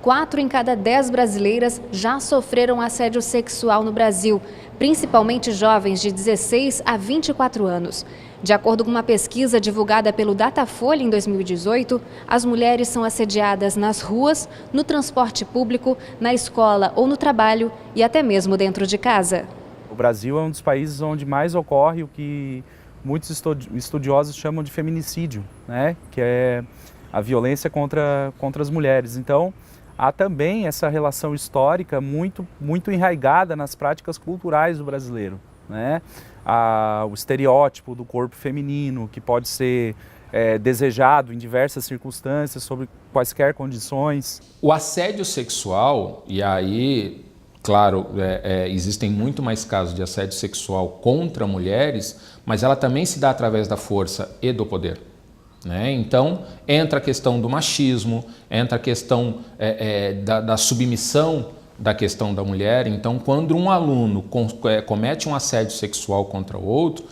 4 em cada 10 brasileiras já sofreram assédio sexual no Brasil, principalmente jovens de 16 a 24 anos. De acordo com uma pesquisa divulgada pelo Datafolha em 2018, as mulheres são assediadas nas ruas, no transporte público, na escola ou no trabalho e até mesmo dentro de casa. O Brasil é um dos países onde mais ocorre o que muitos estudiosos chamam de feminicídio, né? Que é a violência contra as mulheres. Então, há também essa relação histórica muito enraizada nas práticas culturais do brasileiro, né? O estereótipo do corpo feminino, que pode ser desejado em diversas circunstâncias, sob quaisquer condições. O assédio sexual, e aí, claro, existem muito mais casos de assédio sexual contra mulheres, mas ela também se dá através da força e do poder. Né? Então, entra a questão do machismo, entra a questão da submissão da questão da mulher. Então, quando um aluno comete um assédio sexual contra o outro,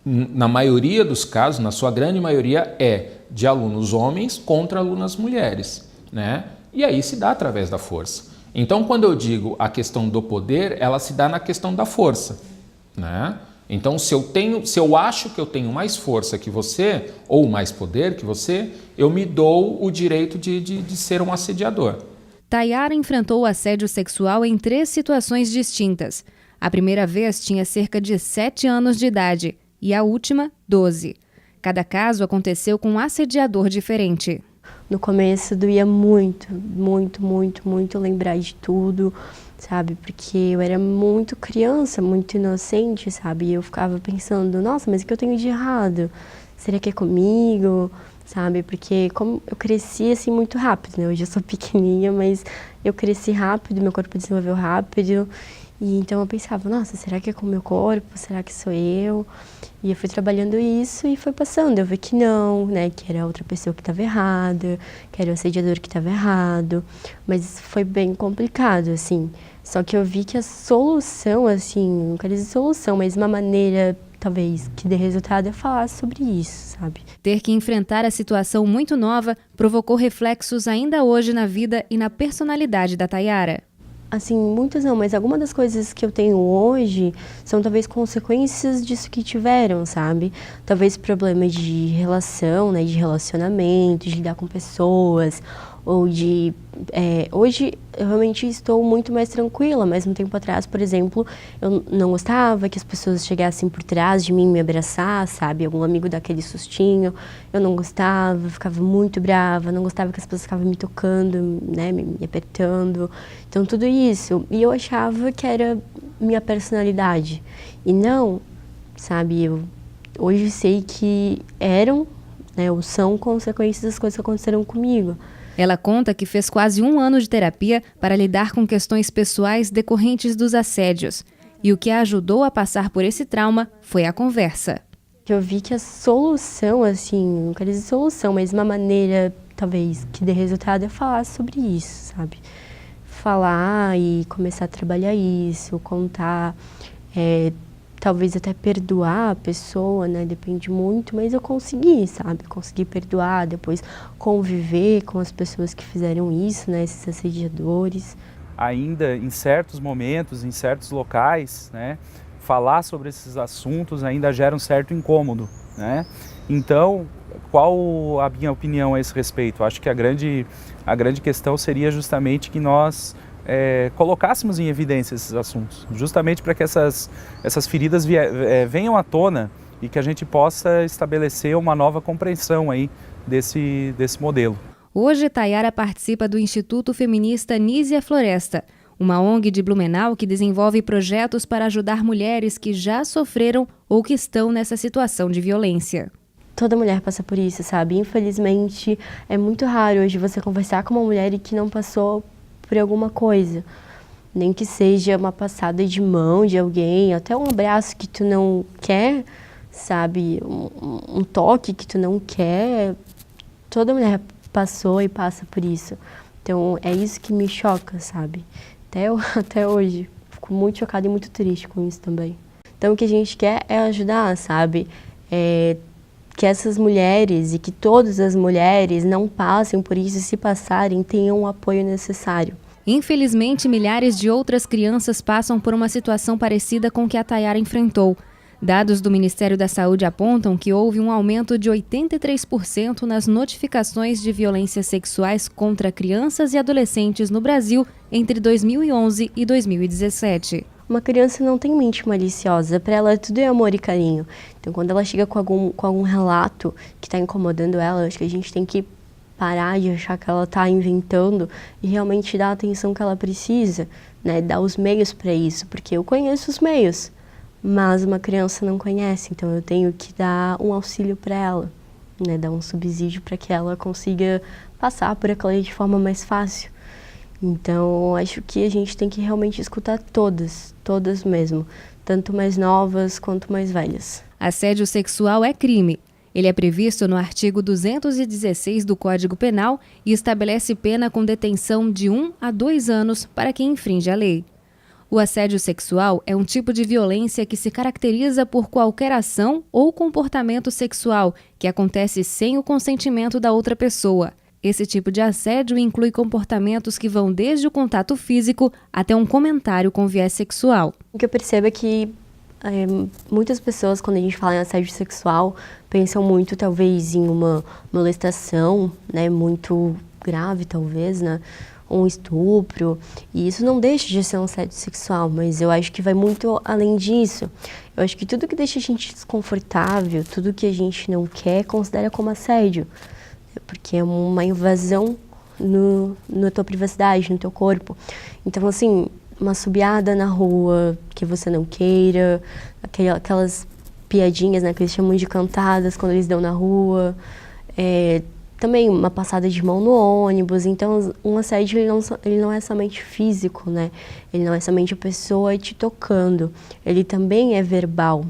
na maioria dos casos, na sua grande maioria, é de alunos homens contra alunas mulheres, né? E aí se dá através da força. Então, quando eu digo a questão do poder, ela se dá na questão da força, né? Então, se eu acho que eu tenho mais força que você, ou mais poder que você, eu me dou o direito de ser um assediador. Tayara enfrentou o assédio sexual em 3 situações distintas. A primeira vez tinha cerca de 7 anos de idade e a última, 12. Cada caso aconteceu com um assediador diferente. No começo doía muito lembrar de tudo, sabe? Porque eu era muito criança, muito inocente, sabe? E eu ficava pensando, nossa, mas o que eu tenho de errado? Será que é comigo? Sabe? Porque como eu cresci assim muito rápido, né? Hoje eu sou pequenininha, mas eu cresci rápido, meu corpo desenvolveu rápido. E então eu pensava, nossa, será que é com o meu corpo? Será que sou eu? E eu fui trabalhando isso e foi passando. Eu vi que não, né? Que era outra pessoa que estava errada, que era o assediador que estava errado. Mas foi bem complicado, assim. Só que eu vi que a solução, assim, não quero dizer solução, mas uma maneira, talvez, que dê resultado é falar sobre isso, sabe? Ter que enfrentar a situação muito nova provocou reflexos ainda hoje na vida e na personalidade da Tayara. Assim, muitas não, mas algumas das coisas que eu tenho hoje são talvez consequências disso que tiveram, sabe? Talvez problema de relação, né, de relacionamento, de lidar com pessoas, ou de... hoje eu realmente estou muito mais tranquila, mas um tempo atrás, por exemplo, eu não gostava que as pessoas chegassem por trás de mim me abraçar, sabe? Algum amigo dá aquele sustinho, eu não gostava, ficava muito brava, não gostava que as pessoas ficavam me tocando, né, me apertando. Então tudo isso, e eu achava que era minha personalidade, e não, sabe? Eu hoje sei que eram, né, ou são consequências das coisas que aconteceram comigo. Ela conta que fez quase 1 ano de terapia para lidar com questões pessoais decorrentes dos assédios. E o que a ajudou a passar por esse trauma foi a conversa. Eu vi que a solução, assim, não quero dizer solução, mas uma maneira, talvez, que dê resultado é falar sobre isso, sabe? Falar e começar a trabalhar isso, contar, talvez até perdoar a pessoa, né? Depende muito, mas eu consegui, sabe? Consegui perdoar, depois conviver com as pessoas que fizeram isso, né? Esses assediadores. Ainda em certos momentos, em certos locais, né? Falar sobre esses assuntos ainda gera um certo incômodo, né? Então, qual a minha opinião a esse respeito? Acho que a grande questão seria justamente que nós colocássemos em evidência esses assuntos, justamente para que essas feridas venham à tona e que a gente possa estabelecer uma nova compreensão aí desse modelo. Hoje, Tayara participa do Instituto Feminista Nísia Floresta, uma ONG de Blumenau que desenvolve projetos para ajudar mulheres que já sofreram ou que estão nessa situação de violência. Toda mulher passa por isso, sabe? Infelizmente, é muito raro hoje você conversar com uma mulher e que não passou por alguma coisa. Nem que seja uma passada de mão de alguém, até um abraço que tu não quer, sabe? Um toque que tu não quer. Toda mulher passou e passa por isso. Então, é isso que me choca, sabe? Até hoje. Fico muito chocada e muito triste com isso também. Então, o que a gente quer é ajudar, sabe? que essas mulheres e que todas as mulheres não passem por isso e, se passarem, tenham o apoio necessário. Infelizmente, milhares de outras crianças passam por uma situação parecida com que a Tayara enfrentou. Dados do Ministério da Saúde apontam que houve um aumento de 83% nas notificações de violências sexuais contra crianças e adolescentes no Brasil entre 2011 e 2017. Uma criança não tem mente maliciosa, para ela tudo é amor e carinho. Então, quando ela chega com algum relato que está incomodando ela, acho que a gente tem que parar de achar que ela está inventando e realmente dar a atenção que ela precisa, né? Dar os meios para isso, porque eu conheço os meios, mas uma criança não conhece, então eu tenho que dar um auxílio para ela, né? Dar um subsídio para que ela consiga passar por aquilo de forma mais fácil. Então, acho que a gente tem que realmente escutar todas mesmo, tanto mais novas quanto mais velhas. Assédio sexual é crime. Ele é previsto no artigo 216 do Código Penal e estabelece pena com detenção de 1 a 2 anos para quem infringe a lei. O assédio sexual é um tipo de violência que se caracteriza por qualquer ação ou comportamento sexual que acontece sem o consentimento da outra pessoa. Esse tipo de assédio inclui comportamentos que vão desde o contato físico até um comentário com viés sexual. O que eu percebo é que muitas pessoas, quando a gente fala em assédio sexual, pensam muito, talvez, em uma molestação, né, muito grave, talvez, né, um estupro, e isso não deixa de ser um assédio sexual, mas eu acho que vai muito além disso. Eu acho que tudo que deixa a gente desconfortável, tudo que a gente não quer, considera como assédio, porque é uma invasão na tua privacidade, no teu corpo. Então, assim, uma assobiada na rua que você não queira, aquelas piadinhas, né, que eles chamam de cantadas quando eles dão na rua, também uma passada de mão no ônibus. Então, um assédio ele não é somente físico, né? Ele não é somente a pessoa te tocando, ele também é verbal,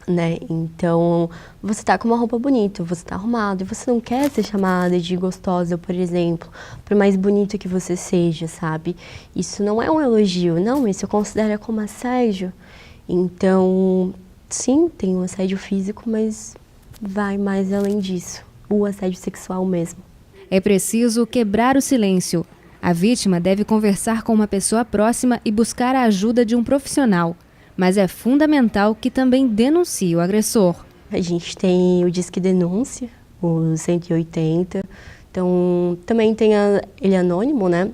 né? Então, você tá com uma roupa bonita, você tá arrumado, e você não quer ser chamada de gostosa, por exemplo, por mais bonito que você seja, sabe? Isso não é um elogio, não, isso eu considero como assédio. Então, sim, tem um assédio físico, mas vai mais além disso, o assédio sexual mesmo. É preciso quebrar o silêncio. A vítima deve conversar com uma pessoa próxima e buscar a ajuda de um profissional. Mas é fundamental que também denuncie o agressor. A gente tem o Disque Denúncia, o 180, então também tem ele é anônimo, né?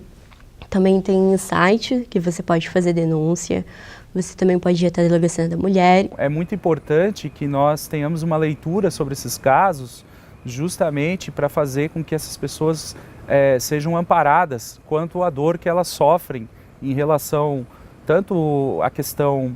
Também tem o site que você pode fazer denúncia, você também pode ir até a Delegacia da Mulher. É muito importante que nós tenhamos uma leitura sobre esses casos, justamente para fazer com que essas pessoas sejam amparadas quanto à dor que elas sofrem em relação tanto à questão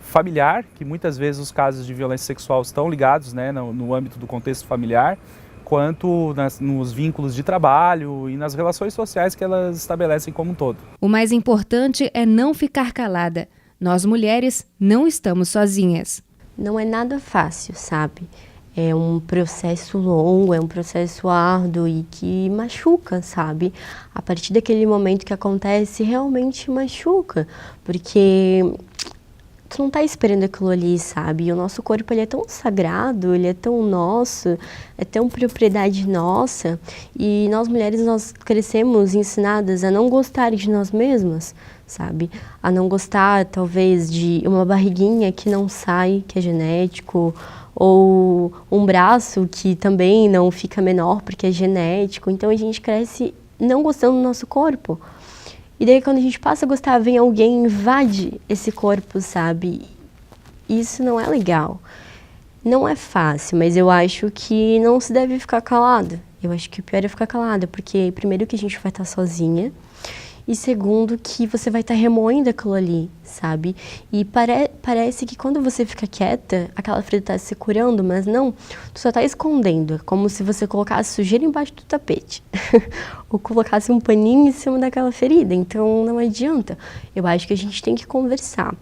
familiar, que muitas vezes os casos de violência sexual estão ligados, né, no âmbito do contexto familiar, quanto nos vínculos de trabalho e nas relações sociais que elas estabelecem como um todo. O mais importante é não ficar calada. Nós, mulheres, não estamos sozinhas. Não é nada fácil, sabe? É um processo longo, é um processo árduo e que machuca, sabe? A partir daquele momento que acontece, realmente machuca, porque tu não tá esperando aquilo ali, sabe? E o nosso corpo, ele é tão sagrado, ele é tão nosso, é tão propriedade nossa, e nós mulheres, nós crescemos ensinadas a não gostar de nós mesmas, sabe? A não gostar, talvez, de uma barriguinha que não sai, que é genético, ou um braço que também não fica menor porque é genético. Então a gente cresce não gostando do nosso corpo. E daí quando a gente passa a gostar, vem alguém e invade esse corpo, sabe? Isso não é legal. Não é fácil, mas eu acho que não se deve ficar calada. Eu acho que o pior é ficar calada, porque primeiro que a gente vai estar sozinha, e segundo que você vai estar remoendo aquilo ali, sabe? E parece que quando você fica quieta, aquela ferida está se curando, mas não, tu só está escondendo. É como se você colocasse sujeira embaixo do tapete. Ou colocasse um paninho em cima daquela ferida. Então não adianta. Eu acho que a gente tem que conversar.